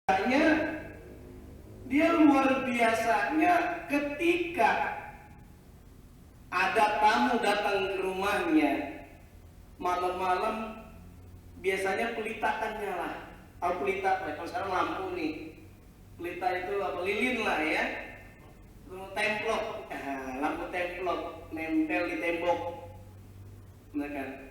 Dia luar biasanya ketika ada tamu datang ke rumahnya malam-malam, biasanya pelita kan nyala. Tahu pelita? Kalau sekarang lampu nih, pelita itu apa, lilin lah ya, templok, lampu templok nempel di tembok, kan?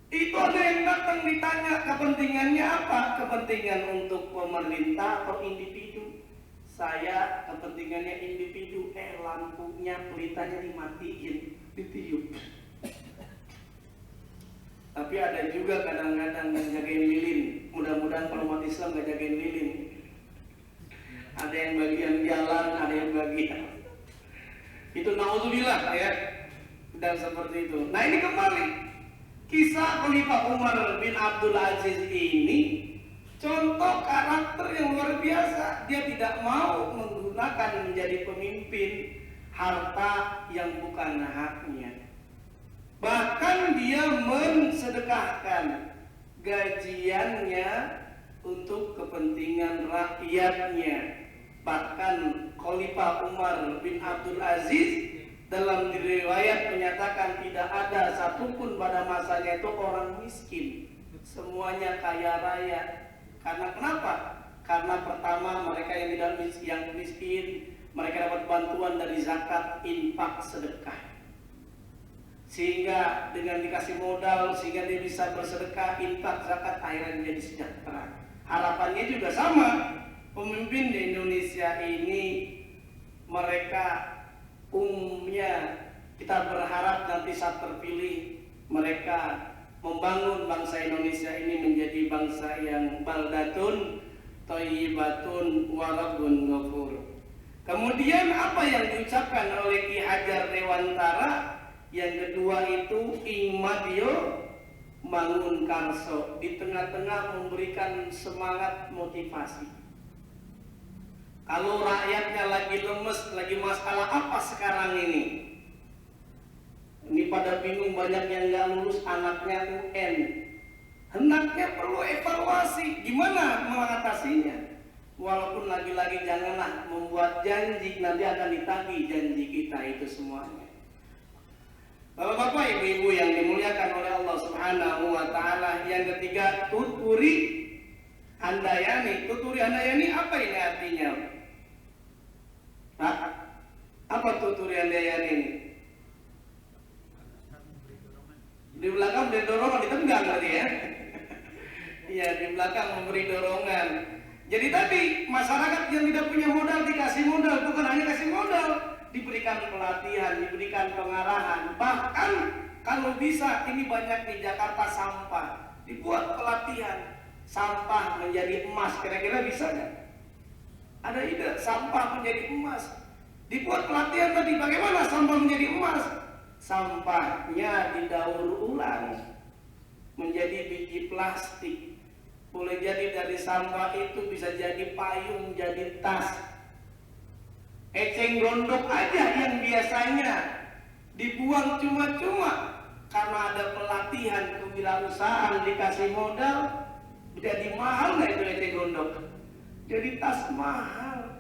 Itu ada yang datang ditanya kepentingannya apa? Kepentingan untuk pemerintah atau individu? Saya kepentingannya individu. Lampunya, pelitanya dimatiin, ditiup. Tapi ada juga kadang-kadang yang jagain lilin. Mudah-mudahan kalau umat Islam gak jagain lilin. Ada yang bagian jalan, ada yang bagian itu, naudzubillah ya. Dan seperti itu. Nah, ini kembali kisah Khalifah Umar bin Abdul Aziz ini contoh karakter yang luar biasa. Dia tidak mau menggunakan menjadi pemimpin harta yang bukan haknya. Bahkan dia mensedekahkan gajiannya untuk kepentingan rakyatnya. Bahkan Khalifah Umar bin Abdul Aziz dalam riwayat menyatakan tidak ada satupun pada masanya itu orang miskin. Semuanya kaya raya. Karena kenapa? Karena pertama, mereka yang miskin, mereka dapat bantuan dari zakat, infak, sedekah. Sehingga dengan dikasih modal, sehingga dia bisa bersedekah, infak, zakat, akhirnya menjadi sejahtera. Harapannya juga sama. Pemimpin di Indonesia ini, mereka umumnya kita berharap nanti saat terpilih mereka membangun bangsa Indonesia ini menjadi bangsa yang baldatun thayyibatun wa rabbun ghafur. Kemudian apa yang diucapkan oleh Ki Hajar Dewantara? Yang kedua itu Ingmadio Mangun Karso, di tengah-tengah memberikan semangat motivasi. Kalau rakyatnya lagi lemes, lagi masalah apa sekarang ini? Ini pada bingung, banyak yang nggak lulus anaknya UN. Hendaknya perlu evaluasi, gimana mengatasinya? Walaupun lagi-lagi janganlah membuat janji, nanti akan ditagih janji kita itu semuanya. Bapak-bapak, ibu-ibu yang dimuliakan oleh Allah Subhanahu wa Ta'ala. Yang ketiga, tuturi handayani. Tuturi handayani apa ini artinya? Apa tuturi handayani ini? Di belakang memberi dorongan, ditenggang berarti ya. Iya, di belakang memberi dorongan. Jadi tadi masyarakat yang tidak punya modal dikasih modal, bukan hanya kasih modal, diberikan pelatihan, diberikan pengarahan. Bahkan kalau bisa, ini banyak di Jakarta sampah, dibuat pelatihan sampah menjadi emas. Kira-kira bisa nggak? Ada ide sampah menjadi emas. Dibuat pelatihan tadi, bagaimana sampah menjadi emas? Sampahnya didaur ulang menjadi biji plastik. Boleh jadi dari sampah itu bisa jadi payung, jadi tas. Eceng gondok aja yang biasanya dibuang cuma-cuma, karena ada pelatihan kewirausahaan, dikasih modal, jadi mahal nggak itu eceng gondok? Jadi tas mahal.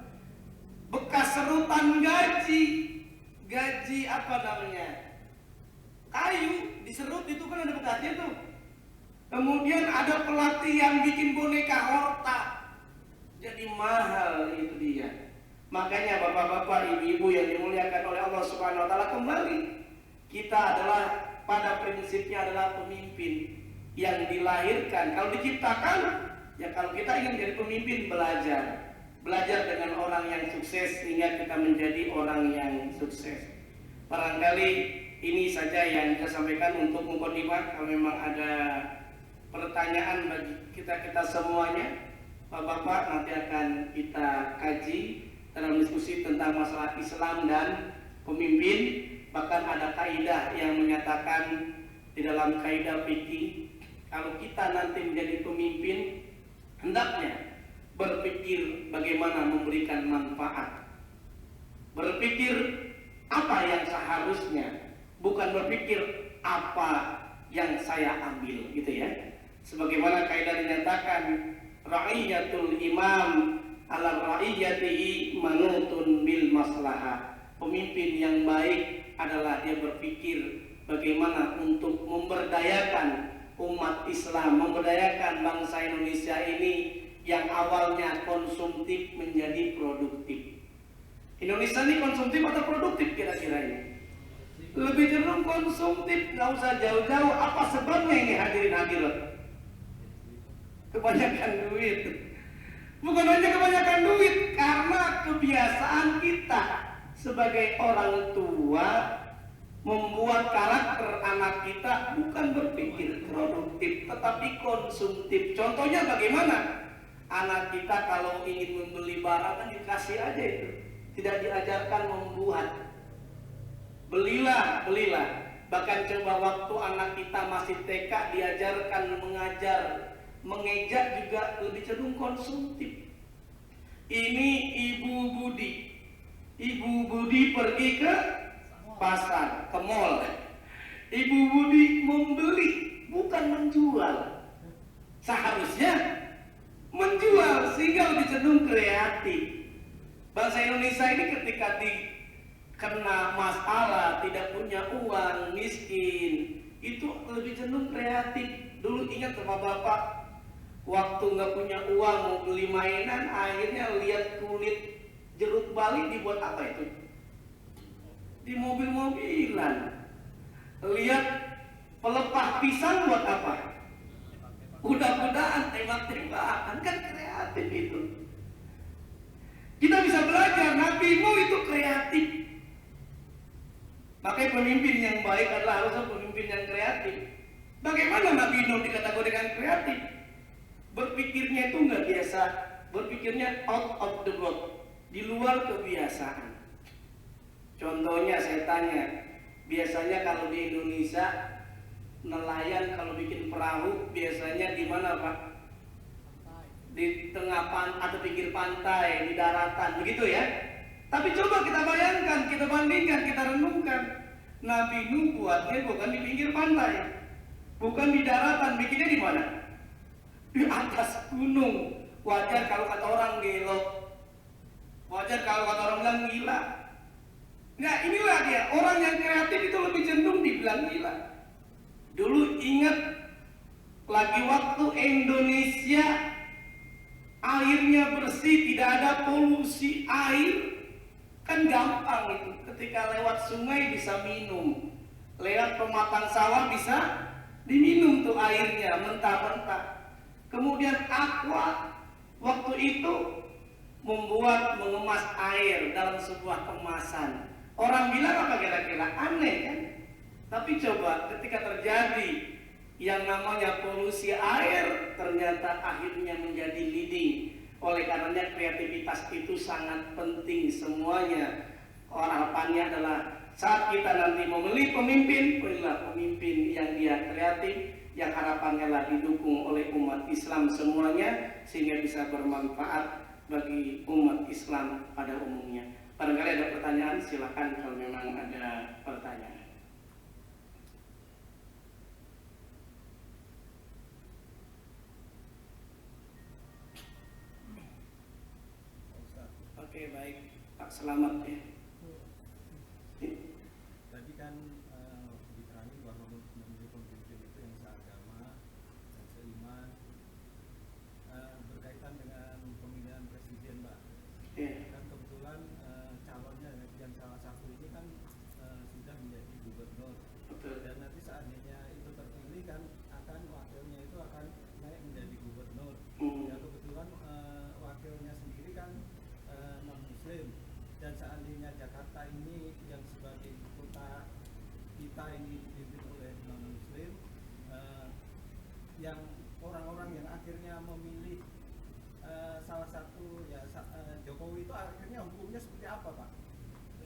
Bekas serutan gaji apa namanya? Kayu diserut itu kan ada bekasnya tuh. Kemudian ada pelatihan bikin boneka horta, jadi mahal itu dia. Makanya bapak-bapak, ibu-ibu yang dimuliakan oleh Allah Subhanahu wa Ta'ala, kembali kita adalah pada prinsipnya adalah pemimpin yang dilahirkan. Kalau diciptakan, ya kalau kita ingin jadi pemimpin, belajar dengan orang yang sukses sehingga kita menjadi orang yang sukses. Barangkali ini saja yang saya sampaikan untuk mukadimah. Kalau memang ada pertanyaan bagi kita semuanya, Bapak-bapak, nanti akan kita kaji dalam diskusi tentang masalah Islam dan pemimpin. Bahkan ada kaidah yang menyatakan di dalam kaidah fikih, kalau kita nanti menjadi pemimpin, hendaknya berpikir bagaimana memberikan manfaat. Berpikir apa yang seharusnya, bukan berpikir apa yang saya ambil, gitu ya. Sebagaimana kaidah dinyatakan ra'iyatul imam ala ra'iyatihi manutun bil maslahah. Pemimpin yang baik adalah dia berpikir bagaimana untuk memberdayakan umat Islam, memberdayakan bangsa Indonesia ini yang awalnya konsumtif menjadi produktif. Indonesia ini konsumtif atau produktif kira-kira ini? Lebih cenderung konsumtif, nggak usah jauh-jauh. Apa sebabnya ini hadirin? Kebanyakan duit. Bukan hanya kebanyakan duit, karena kebiasaan kita sebagai orang tua membuat karakter anak kita bukan berpikir produktif, tetapi konsumtif. Contohnya bagaimana? Anak kita kalau ingin membeli barang kan dikasih aja itu, tidak diajarkan membuat. Belilah. Bahkan coba waktu anak kita masih TK diajarkan mengajar, mengeja juga lebih cenderung konsumtif. Ini Ibu Budi pergi ke pasar, ke mall. Ibu Budi membeli, bukan menjual. Seharusnya menjual, sehingga lebih cenderung kreatif. Bangsa Indonesia ini ketika kena masalah, tidak punya uang, miskin, itu lebih cenderung kreatif. Dulu ingat sama bapak, waktu nggak punya uang mau beli mainan, akhirnya lihat kulit jeruk Bali dibuat apa itu? Di mobil-mobilan. Lihat pelepah pisang buat apa? Kuda-kudaan, tembak-tembakan, kan kreatif itu. Kita bisa belajar, Nabi Nuh itu kreatif. Makanya pemimpin yang baik adalah harusnya pemimpin yang kreatif. Bagaimana Nabi Nuh dikategorikan kreatif? Berpikirnya itu nggak biasa, berpikirnya out of the box, di luar kebiasaan. Contohnya saya tanya, biasanya kalau di Indonesia nelayan kalau bikin perahu biasanya di mana Pak? Di tengah atau pinggir pantai, di daratan, begitu ya? Tapi coba kita bayangkan, kita bandingkan, kita renungkan. Nabi Nuh buatnya bukan di pinggir pantai, bukan di daratan, bikinnya di mana? Di atas gunung. Wajar kalau kata orang gelo, wajar kalau kata orang bilang gila. Nah inilah dia, orang yang kreatif itu lebih cenderung dibilang gila. Dulu ingat lagi waktu Indonesia airnya bersih, tidak ada polusi air, kan gampang itu. Ketika lewat sungai bisa minum, lewat pematang sawah bisa diminum tuh airnya mentah-mentah. Kemudian Aqua waktu itu mengemas air dalam sebuah kemasan. Orang bilang apa kira-kira? Aneh kan? Tapi coba ketika terjadi yang namanya polusi air, ternyata akhirnya menjadi leading. Oleh karenanya kreativitas itu sangat penting semuanya. Harapannya adalah saat kita nanti memilih pemimpin, pilihlah pemimpin yang dia kreatif, yang harapannya lah didukung oleh umat Islam semuanya, sehingga bisa bermanfaat bagi umat Islam pada umumnya. Barangkali ada pertanyaan, silakan kalau memang ada pertanyaan. Oke, baik, Pak Selamat ya. Tadi kan diterangin bahwa memilih pemimpin itu yang seagama dan seiman, berkaitan dengan pemilihan presiden, Pak. Yeah. Dan kebetulan calonnya yang salah satu ini kan sudah menjadi gubernur. Betul. Dan nanti seandainya itu terpilih kan akan wakilnya itu akan naik menjadi gubernur. Ya kebetulan wakilnya sendiri kan non Muslim, dan seandainya Jakarta ini yang sebagai ibu kota kita ini dipimpin oleh non Muslim, yang orang-orang yang akhirnya memilih salah satu ya Jokowi itu akhirnya hukumnya seperti apa, Pak?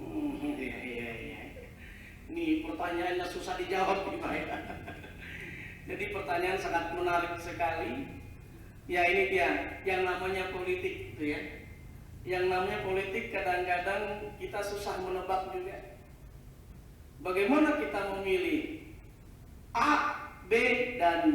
Iya. Ini pertanyaannya susah dijawab nih Pak. Jadi pertanyaan sangat menarik sekali. Ya ini dia, yang namanya politik itu ya. Yang namanya politik kadang-kadang kita susah menebak juga. Bagaimana kita memilih A, B, dan